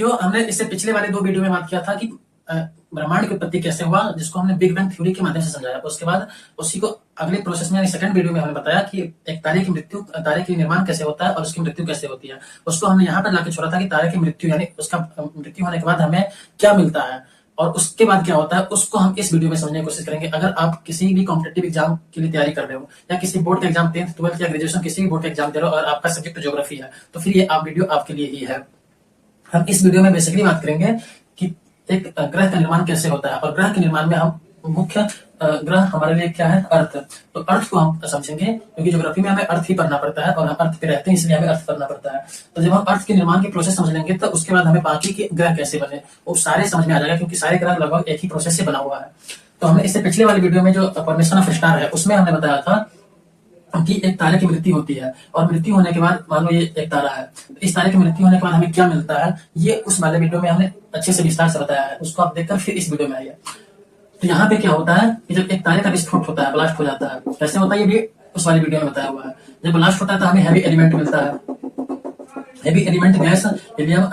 साथियों, हमने इससे पिछले वाले 2 वीडियो में बात किया था कि ब्रह्मांड की उत्पत्ति कैसे हुआ, जिसको हमने बिग बैंग थ्योरी के माध्यम से समझाया। उसके बाद उसी को अगले प्रोसेस में यानी सेकंड वीडियो में हमने बताया कि एक तारे की निर्माण कैसे होता है और उसकी मृत्यु कैसे होती है। उसको हमने यहाँ पर लाके छोड़ा था कि तारे की मृत्यु यानी उसका मृत्यु होने के बाद हमें क्या मिलता है और उसके बाद क्या होता है, उसको हम इस वीडियो में समझने की कोशिश करेंगे। अगर आप किसी भी कॉम्पिटेटिव एग्जाम के लिए तैयारी कर रहे हो या किसी बोर्ड का एग्जाम 10th 12th या ग्रेजुएशन किसी भी बोर्ड का एग्जाम दे रहे हो और आपका सब्जेक्ट ज्योग्राफी है, तो फिर ये आप वीडियो आपके लिए ही है। हम इस वीडियो में बेसिकली बात करेंगे कि एक ग्रह का निर्माण कैसे होता है और ग्रह के निर्माण में हम मुख्य ग्रह हमारे लिए क्या है, अर्थ। तो अर्थ को हम समझेंगे क्योंकि ज्योग्राफी में हमें अर्थ ही पढ़ना पड़ता है और हम अर्थ पे रहते हैं, इसलिए हमें अर्थ पढ़ना पड़ता है। तो जब हम अर्थ के निर्माण की प्रोसेस समझ लेंगे तो उसके बाद हमें बाकी के ग्रह कैसे बने वो सारे समझ में आ जाएगा, क्योंकि सारे ग्रह लगभग एक ही प्रोसेस से बना हुआ है। तो हमने इससे पिछले वाले वीडियो में जो फॉर्मेशन ऑफ स्टार है उसमें हमने बताया था कि एक तारे की मृत्यु होती है और मृत्यु होने के बाद मान लो ये एक तारा है, तो इस तारे की मृत्यु होने के बाद हमें क्या मिलता है, ये उस वाले वीडियो में हमने अच्छे से विस्तार से बताया है। उसको आप देखकर फिर इस वीडियो में आइए। तो यहाँ पे क्या होता है कि जब एक तारे का विस्फोट होता है, ब्लास्ट हो जाता है, कैसे होता है ये भी उस वाले वीडियो में बताया हुआ है। जब ब्लास्ट होता है तो हमें हैवी एलिमेंट मिलता है, heavy element gas, helium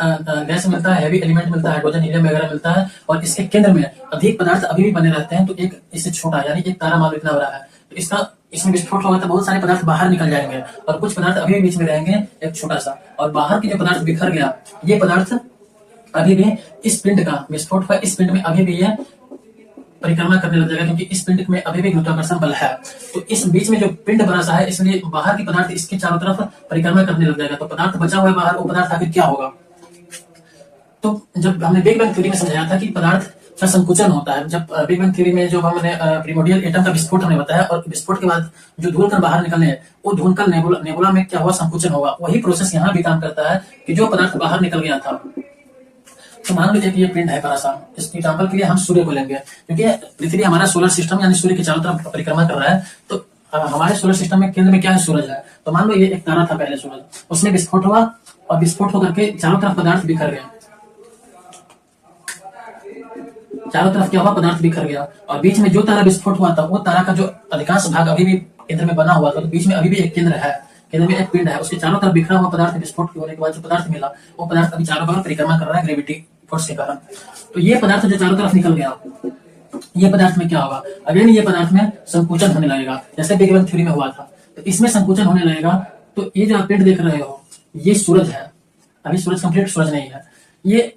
gas मिलता है, हैवी एलिमेंट मिलता है, हाइड्रोजन हीलियम वगैरह मिलता है। और इसके केंद्र में अधिक पदार्थ अभी भी बने रहते हैं। तो एक इससे छोटा यानी एक तारा मान लो इतना बड़ा है, तो इसमें विस्फोट होगा तो बहुत सारे पदार्थ बाहर निकल जाएंगे और कुछ पदार्थ अभी भी बीच में रहेंगे एक छोटा सा। और बाहर की जो पदार्थ बिखर गया, ये पदार्थ अभी भी इस पिंड का विस्फोट हुआ, इस पिंड में अभी भी ये परिक्रमा करने लग जाएगा, क्योंकि इस पिंड में अभी भी गुरुत्वाकर्षण बल है। तो इस बीच में जो पिंड बना सा है, इसलिए बाहर की पदार्थ इसके चारों तरफ परिक्रमा करने लग जाएगा। तो पदार्थ बचा हुआ है बाहर, वो पदार्थ आखिर क्या होगा। तो जब हमने बिग बैंग थ्योरी में समझाया था कि पदार्थ का संकुचन होता है, जब बिग बैंग थ्योरी में जो हमने प्रिमोर्डियल एटम का विस्फोट हमने बताया और विस्फोट के बाद जो धूल कण बाहर निकले वो धूल कण नेबुला में क्या हुआ, संकुचन होगा। वही प्रोसेस यहाँ भी काम करता है कि जो पदार्थ बाहर निकल गया था। तो मान लीजिए कि ये पिंड है बड़ा सा, इस एग्जाम्पल के लिए हम सूर्य को लेंगे, क्योंकि पृथ्वी हमारा सोलर सिस्टम यानी सूर्य के चारों तरफ परिक्रमा कर रहा है। तो हमारे सोलर सिस्टम में केंद्र में क्या है, सूरज है। तो मान लो ये एक तारा था पहले सूरज, उसमें विस्फोट हुआ और विस्फोट होकर के चारों तरफ पदार्थ बिखर गया, चारों तरफ क्या हुआ, पदार्थ बिखर गया। और बीच में जो तारा विस्फोट हुआ था वो तारा का जो अधिकांश भाग अभी भी केंद्र में बना हुआ था, तो बीच में अभी भी एक केंद्र है, केंद्र में एक पिंड है, उसके चारों तरफ बिखरा हुआ पदार्थ विस्फोट होने के बाद जो पदार्थ मिला वो पदार्थ अभी चारों तरफ परिक्रमा कर रहा है ग्रेविटी फोर्स के कारण। तो ये पदार्थ जो चारों तरफ निकल गया, ये पदार्थ में क्या होगा, अगेन ये पदार्थ में संकुचन होने लगेगा, जैसे बिग बैंग थ्योरी में हुआ था। तो इसमें संकुचन होने लगेगा। तो ये जो आप पिंड देख रहे हो ये सूरज है, अभी सूरज कंप्लीट सूरज नहीं है। ये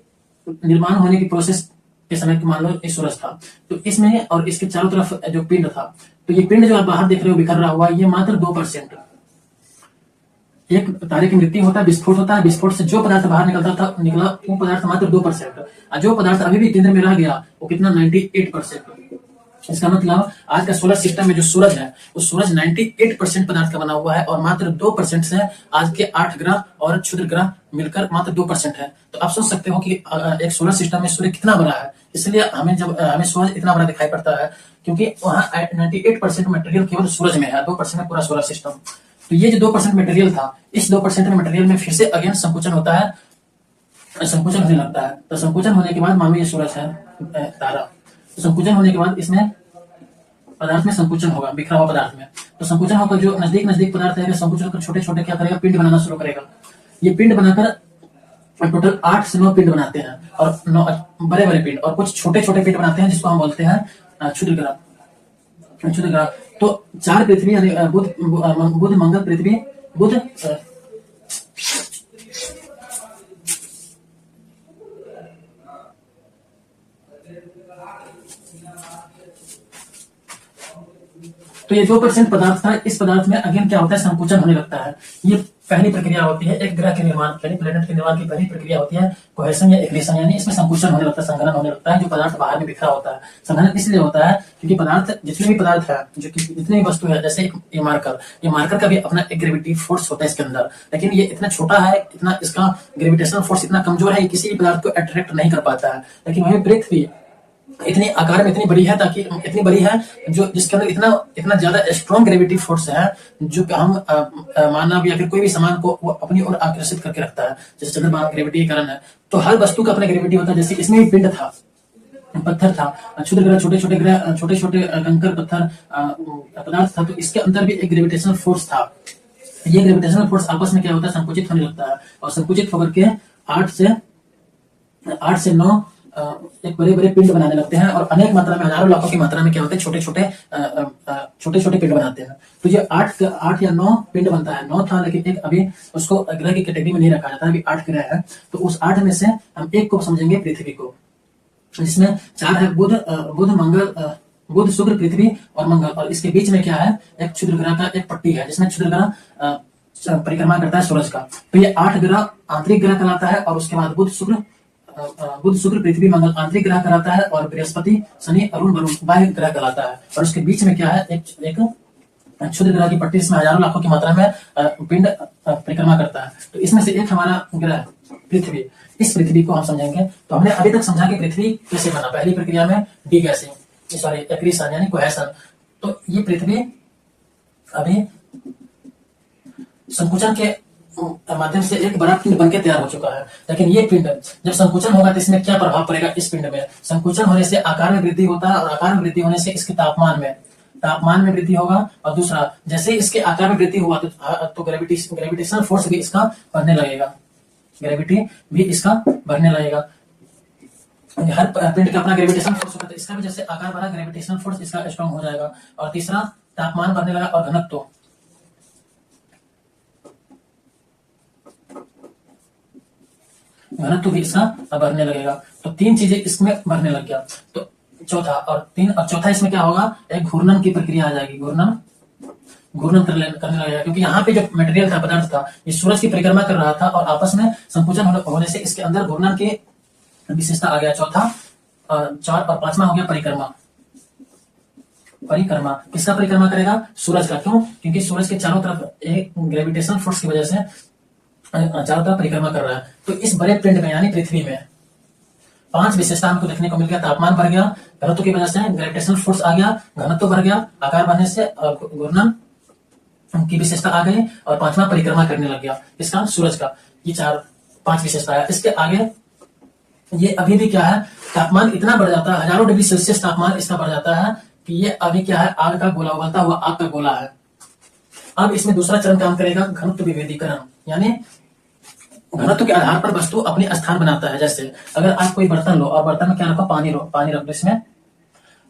निर्माण होने की प्रोसेस के समय मान लो ये सूरज था, तो इसमें और इसके चारों तरफ जो पिंड था, तो ये पिंड जो आप बाहर देख रहे हो बिखर रहा हुआ, ये मात्र 2%। एक तारे की मृत्यु होता है, विस्फोट होता है, विस्फोट से जो पदार्थ बाहर निकला वो पदार्थ मात्र 2%। और जो पदार्थ अभी भी केंद्र में रह गया वो कितना, 98%। इसका मतलब आज का सोलर सिस्टम में जो सूरज है वो सूरज 98% पदार्थ का बना हुआ है और मात्र 2% से आज के 8 ग्रह और क्षुद्र ग्रह मिलकर मात्र 2% है। तो आप सोच सकते हो कि एक सोलर सिस्टम में सूर्य कितना बड़ा है। इसलिए हमें सूरज इतना बड़ा दिखाई पड़ता है, क्योंकि वहाँ 98% मटेरियल केवल सूरज में है, 2% में पूरा सोलर सिस्टम। तो ये जो 2% मटेरियल था, इस 2% में मटेरियल में फिर से अगेन संकुचन होता है, संकुचन होने लगता है। तो संकुचन होने के बाद मान लो ये सूरज है तारा, तो संकुचन होने के बाद इसमें पदार्थ में संकुचन होगा, बिखरा हुआ पदार्थ में। तो संकुचन होकर जो नजदीक पदार्थ है संकुचन होकर छोटे छोटे क्या करेगा, पिंड बनाना शुरू करेगा। ये पिंड बनाकर टोटल 8 से 9 पिंड बनाते हैं और 9 बड़े बड़े पिंड और कुछ छोटे छोटे पिंड बनाते हैं, जिसको हम बोलते हैं क्षुद्र ग्रह। तो 4 पृथ्वी यानी बुध मंगल पृथ्वी बुध तो ये 2% पदार्थ था, इस पदार्थ में अगेन क्या होता है, संकुचन होने लगता है। ये पहली प्रक्रिया होती है एक ग्रह के निर्माण यानी प्लेनेट के निर्माण की पहली प्रक्रिया होती है कोहेशन या एक्रेशन, यानी इसमें संकुचन होने लगता है, संघनन होने लगता है। जो पदार्थ बाहर में बिखरा होता है, संघनन इसलिए होता है क्योंकि पदार्थ जितने भी पदार्थ है, जो कि जितनी भी वस्तु है, जैसे ये मार्कर का भी अपना एक ग्रेविटी फोर्स होता है इसके अंदर, लेकिन ये इतना छोटा है, इतना इसका ग्रेविटेशनल फोर्स इतना कमजोर है, किसी भी पदार्थ को अट्रैक्ट नहीं कर पाता है। लेकिन वही पृथ्वी इतनी आकार में इतनी बड़ी है, ताकि इतनी बड़ी है जो जिसके अंदर इतना ज्यादा स्ट्रॉन्ग ग्रेविटी फोर्स है, जो हम मानव या फिर कोई भी सामान को वो अपनी ओर आकर्षित करके रखता है, जैसे चंद्रमा ग्रेविटी के कारण है। तो हर वस्तु का अपना ग्रेविटी होता है। जैसे इसमें भी पिंड था, पत्थर था, क्षुद्र ग्रह छोटे छोटे ग्रह, छोटे छोटे कंकर पत्थर पदार्थ था, तो इसके अंदर भी एक ग्रेविटेशनल फोर्स था। ये ग्रेविटेशनल फोर्स आपस में क्या होता है, संकुचित होने लगता है और संकुचित होकर के 8 से 8 से 9 एक बड़े बड़े पिंड बनाने लगते हैं और अनेक मात्रा में, हजारों लाखों की मात्रा में क्या होते हैं, छोटे छोटे पिंड बनाते हैं। तो ये 8 या 9 पिंड बनता है। 9 था लेकिन एक अभी उसको ग्रह की कैटेगरी में नहीं रखा जाता, अभी 8 ग्रह है। तो उस 8 में से हम एक को समझेंगे पृथ्वी को, जिसमें 4 है बुध शुक्र पृथ्वी और मंगल, और इसके बीच में क्या है, एक क्षुद्र ग्रह का एक पट्टी है जिसमें क्षुद्र ग्रह परिक्रमा करता है सूरज का। तो ये 8 ग्रह आंतरिक ग्रह कहलाता है, और उसके बाद बुध शुक्र पृथ्वी मंगल आंतरिक ग्रह कहलाता है, और बृहस्पति शनि अरुण वरुण बाह्य ग्रह कहलाता है। और उसके बीच में क्या है, एक क्षुद्र ग्रह की पट्टी, इसमें हजारों लाखों की मात्रा में पिंड परिक्रमा करता है। तो इसमें से एक हमारा ग्रह पृथ्वी, इस पृथ्वी को हम समझेंगे। तो हमने अभी तक समझा कि पृथ्वी कैसे बना, पहली प्रक्रिया में डी गैसिंग, सॉरी एक्रीशन यानी कोहेशन। तो ये पृथ्वी अभी संकुचन के माध्यम से एक बड़ा पिंड बनके तैयार हो चुका है। लेकिन ये पिंड जब संकुचन होगा तो इसमें क्या प्रभाव पड़ेगा, इस पिंड में संकुचन होने से आकार में वृद्धि होता है, और आकार में वृद्धि होने से इसके तापमान में वृद्धि होगा। और दूसरा, जैसे इसके आकार में वृद्धि हुआ तो ग्रेविटेशनल फोर्स भी इसका बढ़ने लगेगा, ग्रेविटी भी इसका बढ़ने लगेगा। हर पिंड का अपना ग्रेविटेशनल फोर्स होता है, इसका भी जैसे आकार बढ़ा ग्रेविटेशनल फोर्स इसका स्ट्रॉन्ग हो जाएगा। और तीसरा, तापमान बढ़ने लगा, और घनत्व भी इसका बढ़ने लगेगा। तो 3 चीजें इसमें बढ़ने लग गया। तो चौथा इसमें क्या होगा, एक घूर्णन की प्रक्रिया आ जाएगी, घूर्णन करने लगेगा। क्योंकि यहाँ पे जो मटेरियल था, पदार्थ था, ये सूरज की परिक्रमा कर रहा था, और आपस में संकुचन होने से इसके अंदर घूर्णन की विशेषता आ गया। चौथा, 4 और 5वां हो गया परिक्रमा। किसका परिक्रमा करेगा, सूरज का। क्यों, क्योंकि सूरज के चारों तरफ एक ग्रेविटेशनल फोर्स की वजह से चारों तरफ परिक्रमा कर रहा है। तो इस बड़े पिंड में यानी पृथ्वी में 5 विशेषता हमको देखने को मिल गया। तापमान बढ़ गया, घनत्व की वजह से ग्रेविटेशनल फोर्स आ गया, घनत्व बढ़ गया, आकार बढ़ने से घूर्णन की विशेषता आ गई, और 5वां परिक्रमा करने लग गया, इसका सूरज का। ये 4-5 विशेषता है। इसके आगे ये अभी भी क्या है, तापमान इतना बढ़ जाता है, हजारों डिग्री सेल्सियस तापमान इसका बढ़ जाता है कि ये अभी क्या है, आग का गोला, उबलता हुआ आग का गोला है। अब इसमें दूसरा चरण काम करेगा, घनत्व विभेदीकरण। यानी घनत्व के आधार पर वस्तु अपनी स्थान बनाता है। जैसे अगर आप कोई बर्तन लो, और बर्तन में क्या रखो, पानी रख दो इसमें,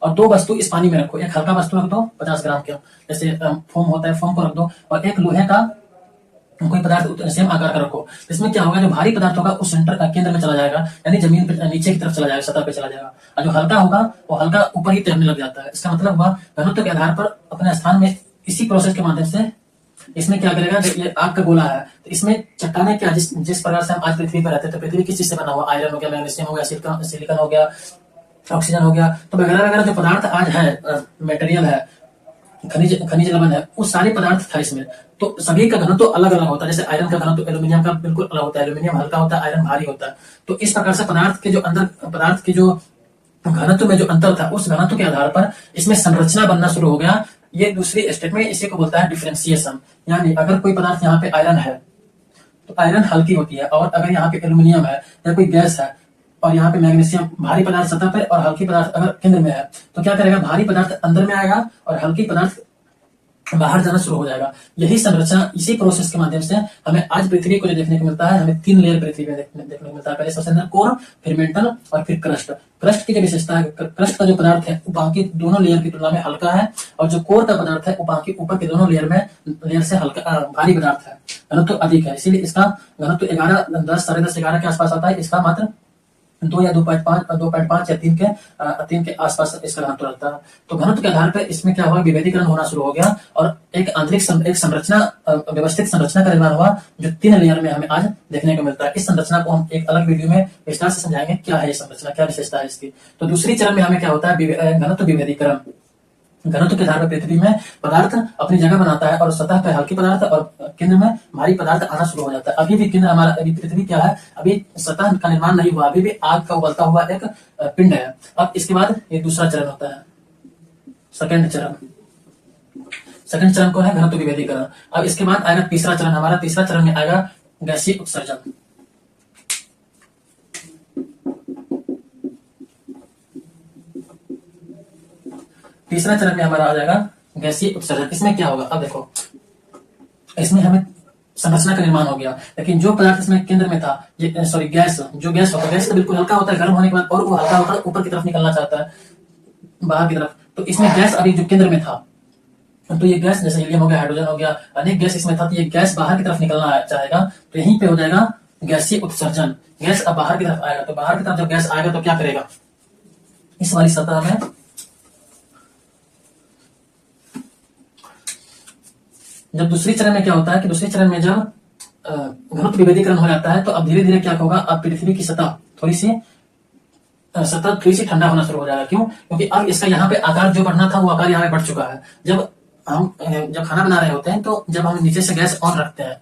और 2 वस्तु इस पानी में रखो। एक हल्का वस्तु रख दो 50 ग्राम का, जैसे फोम होता है, फोम को रख दो, और एक लोहे का कोई पदार्थ सेम आकार का रखो। इसमें क्या होगा, जो भारी पदार्थ होगा उस केंद्र में चला जाएगा, यानी जमीन पे नीचे की तरफ चला जाएगा, सतह पे चला जाएगा, और जो हल्का होगा वो हल्का ऊपर ही तैरने लग जाता है। इसका मतलब हुआ, घनत्व के आधार पर अपने स्थान में, इसी प्रोसेस के माध्यम से इसमें क्या करेगा, ये आग का गोला है, तो इसमें चट्टाने क्या, जिस प्रकार से हम आज पृथ्वी पर रहते हैं, तो पृथ्वी किस चीज से बना हुआ, आयरन हो गया, मैग्नीशियम हो गया, सिलिकॉन हो गया, ऑक्सीजन हो गया, तो वगैरह वगैरह जो पदार्थ आज है, मटेरियल है, खनिज लवण है, वो सारे पदार्थ था इसमें। तो सभी का घनत्व अलग अलग होता है। जैसे आयरन का घनत्व एल्यूमिनियम का बिल्कुल अलग होता है, एल्यूमिनियम हल्का होता है, आयरन भारी होता है। तो इस प्रकार से पदार्थ के जो घनत्व में जो अंतर था, उस घनत्व के आधार पर इसमें संरचना बनना शुरू हो गया। ये दूसरी स्टेप में इसी को बोलता है डिफरेंशिएशन। यानी अगर कोई पदार्थ यहाँ पे आयरन है, तो आयरन हल्की होती है, और अगर यहाँ पे एल्यूमिनियम है या कोई गैस है, और यहाँ पे मैग्नीशियम, भारी पदार्थ सतह पर और हल्की पदार्थ अगर केंद्र में है, तो क्या करेगा, भारी पदार्थ अंदर में आएगा और हल्की पदार्थ बाहर जाना शुरू हो जाएगा। यही संरचना, इसी प्रोसेस के माध्यम से हमें आज पृथ्वी को जो देखने को मिलता है, हमें 3 लेयर पृथ्वी में देखने को मिलता है। पहले सबसे अंदर कोर, फिर मेंटल, और फिर क्रस्ट। क्रस्ट की जो विशेषता है, क्रस्ट का जो पदार्थ है वो बाकी दोनों लेयर की तुलना में हल्का है, और जो कोर का पदार्थ है वो बाकी ऊपर के दोनों लेयर से हल्का भारी पदार्थ है, घनत्व अधिक है। इसीलिए इसका घनत्व 11, 10, 10.5, 11 के आसपास आता है। इसका मात्र 2 या 2.5 या 3 के आसपास इसका घनत्व रहता है। तो घनत्व के आधार पर इसमें क्या हुआ, विभेदीकरण होना शुरू हो गया, और एक आंतरिक एक संरचना, व्यवस्थित संरचना का निर्माण हुआ, जो 3 लेयर में हमें आज देखने को मिलता है। इस संरचना को हम एक अलग वीडियो में विस्तार से समझाएंगे, क्या है ये संरचना, क्या विशेषता है इसकी। तो दूसरी चरण में हमें क्या होता है, घनत्व विभेदीकरण। घनत्व के आधार पर पृथ्वी में पदार्थ अपनी जगह बनाता है, और सतह पर हल्की पदार्थ और केंद्र में भारी पदार्थ आना शुरू हो जाता है। अभी भी केंद्र हमारा, अभी पृथ्वी क्या है, अभी सतह का निर्माण नहीं हुआ, अभी भी आग का उबलता हुआ एक पिंड है। अब इसके बाद ये दूसरा चरण होता है, सेकंड चरण को है घनत्व विभेदीकरण। अब इसके बाद आएगा तीसरा चरण, हमारा तीसरा चरण में आएगा गैसीय उत्सर्जन। तीसरा चरण में हमारा आ जाएगा गैसीय उत्सर्जन। इसमें क्या होगा, अब देखो, इसमें हमें संरचना का निर्माण हो गया। लेकिन जो पदार्थ इसमें केंद्र में था, सॉरी गैस, जो गैस होता है, गैस तो बिल्कुल हल्का होता है गर्म होने के बाद, और वो हल्का होकर ऊपर की तरफ निकलना चाहता है, बाहर की तरफ। तो इसमें गैस अभी जो केंद्र में था, तो ये गैस जैसे हीलियम हो गया, हाइड्रोजन हो गया, अनेक गैस इसमें था, तो ये गैस बाहर की तरफ निकलना चाहेगा, तो यहीं पे हो जाएगा गैसीय उत्सर्जन। गैस अब बाहर की तरफ आएगा, तो बाहर की तरफ जब गैस आएगा तो क्या करेगा, इस वाली सतह में जब दूसरी चरण में क्या होता है कि दूसरी चरण में जब घनत्व विभेदीकरण हो जाता है, तो अब धीरे धीरे क्या होगा, अब पृथ्वी की सतह थोड़ी सी ठंडा होना शुरू हो जाएगा। क्यों? क्योंकि अब इसका यहाँ पे आकार जो बढ़ना था वो आकार यहाँ पे बढ़ चुका है। जब खाना बना रहे होते हैं, तो जब हम नीचे से गैस ऑन रखते हैं,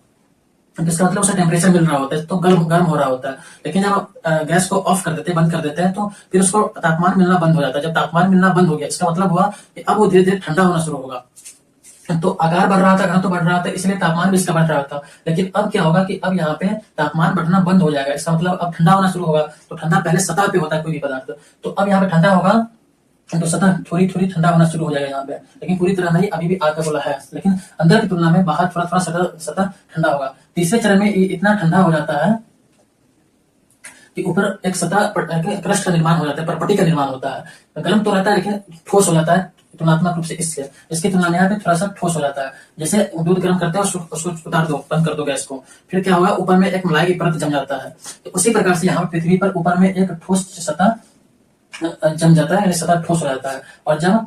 तो इसका मतलब उसे टेम्परेचर मिल रहा होता है, तो गर्म हो रहा होता है। लेकिन जब आप गैस को ऑफ कर देते हैं, बंद कर देते हैं, तो फिर उसको तापमान मिलना बंद हो जाता है। जब तापमान मिलना बंद हो गया, इसका मतलब हुआ कि अब वो धीरे धीरे ठंडा होना शुरू होगा। तो आकार बढ़ रहा था, घनत्व बढ़ रहा था, इसलिए तापमान भी इसका बढ़ रहा था। लेकिन अब क्या होगा कि अब यहाँ पे तापमान बढ़ना बंद हो जाएगा। इसका मतलब अब ठंडा होना शुरू होगा। तो ठंडा पहले सतह पे होता है कोई भी पदार्थ, तो अब यहाँ पे ठंडा होगा, तो सतह थोड़ी थोड़ी ठंडा होना शुरू हो जाएगा यहाँ पे, लेकिन पूरी तरह नहीं, अभी भी आग का गोला है, लेकिन अंदर की तुलना में बाहर थोड़ा थोड़ा सतह ठंडा होगा। तीसरे चरण में इतना ठंडा हो जाता है कि ऊपर एक सतह क्रस्ट का निर्माण हो जाता है, परपटी का निर्माण होता है। गर्म तो रहता है लेकिन ठोस हो जाता है तुलनात्मक रूप से इसकी तुलना में यहाँ पे थोड़ा सा ठोस हो जाता है। जैसे दूध गर्म करते हैं और उसको उतार दो, बंद कर दो गैस को, फिर क्या होगा, ऊपर में एक मलाई की परत जम जाता है। तो उसी प्रकार से यहाँ पृथ्वी पर ऊपर में एक ठोस सतह जम जाता है, यानी सतह ठोस हो जाता है। और जब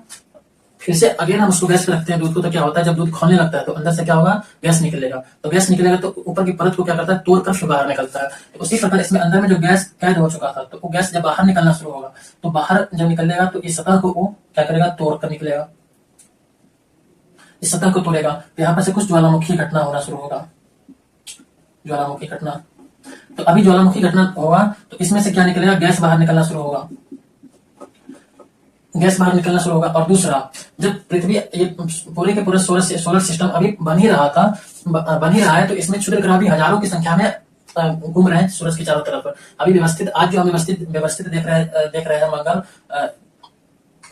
फिर से अगेन हम उसको गैस पे रखते हैं दूध को, तो क्या होता है, जब दूध खौलने लगता है तो अंदर से क्या होगा, गैस निकलेगा। तो गैस निकलेगा तो ऊपर की परत को क्या करता है, तोड़कर फिर बाहर निकलता है। तो उसी प्रकार इसमें अंदर में जो गैस कैद हो चुका था, तो वो गैस जब बाहर निकलना शुरू होगा, तो बाहर जब निकलेगा तो इस सतह को वो क्या करेगा, तोड़ कर निकलेगा, इस सतह को तोड़ेगा। तो यहाँ पर से कुछ ज्वालामुखी घटना होना शुरू होगा, ज्वालामुखी घटना। तो अभी ज्वालामुखी घटना होगा तो इसमें से क्या निकलेगा, गैस बाहर निकलना शुरू होगा, गैस बाहर निकलना शुरू होगा। और दूसरा, जब पृथ्वी ये पूरे के पूरे सोलर सिस्टम अभी बन ही रहा था, बन ही रहा है, तो इसमें क्षुद्र ग्रह भी हजारों की संख्या में घूम रहे हैं सूरज की चारों तरफ। अभी व्यवस्थित, आज जो हम व्यवस्थित देख रहे हैं मंगल,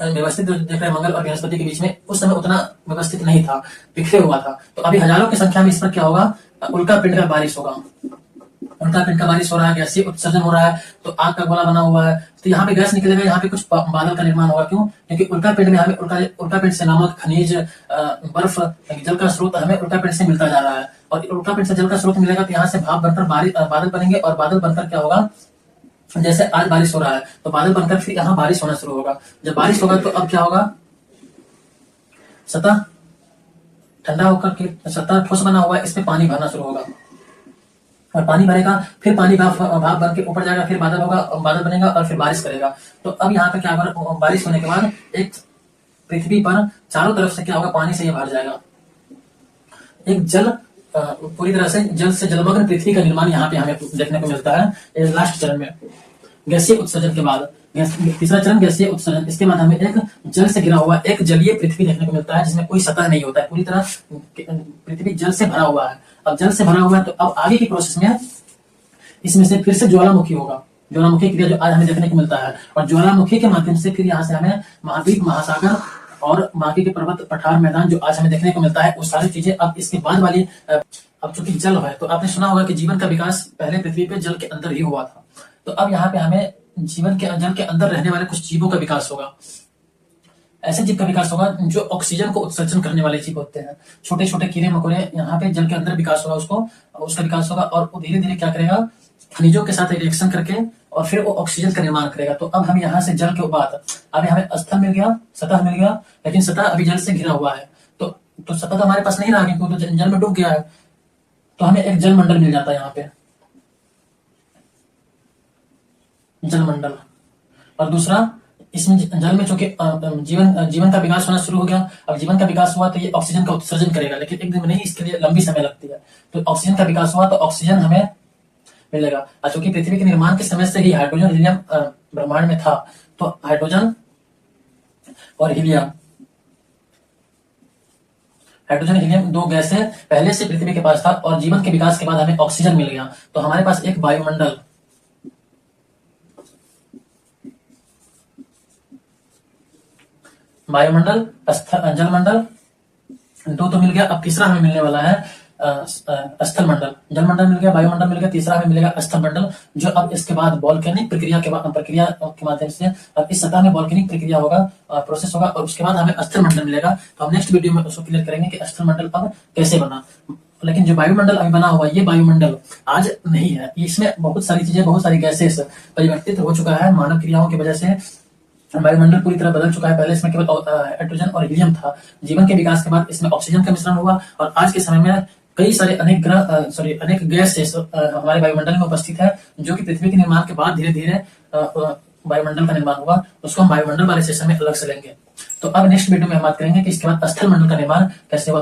व्यवस्थित देख रहे हैं मंगल और बृहस्पति के बीच में, उस समय उतना व्यवस्थित नहीं था, बिखरे हुआ था। तो अभी हजारों की संख्या में इस पर क्या होगा, उल्का पिंड का बारिश होगा, उल्का पिंड का बारिश हो रहा है, गैसीय उत्सर्जन हो रहा है, तो आग का गोला बना हुआ है। तो यहाँ पे गैस निकलेगा, यहाँ पे कुछ बादल का निर्माण होगा। क्यों? क्योंकि उल्का पिंड में हमें उल्का पिंड से नमक, खनिज, बर्फ, जल का स्रोत हमें उल्का पिंड से मिलता जा रहा है। और उल्का पिंड से जल का स्रोत मिलेगा तो यहाँ से भाप बनकर बादल बनेंगे, और बादल बनकर क्या होगा, जैसे आज बारिश हो रहा है तो बादल बनकर फिर यहाँ बारिश होना शुरू होगा। जब बारिश होगा तो अब क्या होगा, सतह ठंडा होकर के सतह ठोस बना हुआ है, इसमें पानी भरना शुरू होगा, और पानी भरेगा, फिर पानी भाप बन के ऊपर जाएगा, फिर बादल होगा, बादल बनेगा और फिर बारिश करेगा। तो अब यहाँ पे क्या होगा, बारिश होने के बाद एक पृथ्वी पर चारों तरफ से क्या होगा, पानी से ये भर जाएगा। एक जल पूरी तरह से जल से जलमग्न पृथ्वी का निर्माण यहाँ पे हमें देखने को मिलता है लास्ट चरण में, गैसीय उत्सर्जन के बाद। तीसरा चरण गैसीय उत्सर्जन, इसके बाद हमें एक जल से घिरा हुआ एक जलीय पृथ्वी देखने को मिलता है, जिसमें कोई सतह नहीं होता है, पूरी तरह पृथ्वी जल से भरा हुआ है। अब जल से भरा हुआ है तो अब आगे की प्रोसेस में इसमें से फिर से ज्वालामुखी होगा, ज्वालामुखी क्रिया जो आज हमें देखने को मिलता है। और ज्वालामुखी के माध्यम से फिर यहाँ से हमें महाद्वीप, महासागर और बाकी के पर्वत, पठार, मैदान जो आज हमें देखने को मिलता है, वो सारी चीजें अब इसके बाद वाली। अब चूंकि जल है तो आपने सुना होगा कि जीवन का विकास पहले पृथ्वी पे जल के अंदर ही हुआ था। तो अब यहाँ पे हमें जल के अंदर रहने वाले कुछ जीवों का विकास होगा। ऐसे जीव का विकास होगा जो ऑक्सीजन को उत्सर्जन करने वाले जीव होते हैं, छोटे छोटे कीड़े मकोड़े, यहाँ पे जल के अंदर विकास होगा, उसका विकास होगा, और वो धीरे धीरे क्या करेगा, खनिजों के साथ रिएक्शन करके और फिर वो ऑक्सीजन का निर्माण करेगा। तो अब हम यहाँ से जल के बाद अभी हमें स्थल मिल गया, सतह मिल गया, लेकिन सतह अभी जल से घिरा हुआ है। तो सतह तो हमारे पास नहीं रहा, क्योंकि तो जल में डूब गया है। तो हमें एक जलमंडल मिल जाता है यहाँ पे, जलमंडल। और दूसरा, इसमें जल में चूंकि जीवन का विकास होना शुरू हो गया। अब जीवन का विकास हुआ तो ये ऑक्सीजन का उत्सर्जन करेगा, लेकिन एक दिन में नहीं, इसके लिए लंबी समय लगती है। तो ऑक्सीजन का विकास हुआ तो ऑक्सीजन हमें मिलेगा। और चूंकि पृथ्वी के निर्माण के समय से ही हाइड्रोजन, हीलियम ब्रह्मांड में था, तो हाइड्रोजन और हीलियम, दो गैस है पहले से पृथ्वी के पास था, और जीवन के विकास के बाद हमें ऑक्सीजन मिल गया। तो हमारे पास एक वायुमंडल, जलमंडल, दो तो मिल गया। अब तीसरा हमें मिलने वाला है स्थल मंडल, जल मंडल मिल गया, वायुमंडल मिल गया, तीसरा हमें मिलेगा स्थल मंडल, जो अब इसके बाद वॉल्केनिक प्रक्रिया के माध्यम से अब इस सतह में वॉल्केनिक प्रक्रिया होगा, प्रोसेस होगा, और उसके बाद हमें स्थल मंडल मिलेगा। तो हम नेक्स्ट वीडियो में उसको क्लियर करेंगे कि स्थल मंडल अब कैसे बना। लेकिन जो वायुमंडल अभी बना हुआ ये वायुमंडल आज नहीं है, इसमें बहुत सारी चीजें, बहुत सारी गैसेस परिवर्तित हो चुका है मानव क्रियाओं की वजह से। वायुमंडल पूरी तरह बदल चुका है। पहले इसमें केवल हाइड्रोजन और हीलियम था। जीवन के विकास के बाद इसमें ऑक्सीजन का मिश्रण हुआ, और आज के समय में कई सारे अनेक गैसेस हमारे वायुमंडल में उपस्थित है, जो कि पृथ्वी के निर्माण के बाद धीरे धीरे वायुमंडल का निर्माण हुआ। उसको हम वायुमंडल वाले सेशन में अलग से लेंगे। तो अब नेक्स्ट वीडियो में हम बात करेंगे कि इसके बाद स्थल मंडल का निर्माण कैसे हुआ।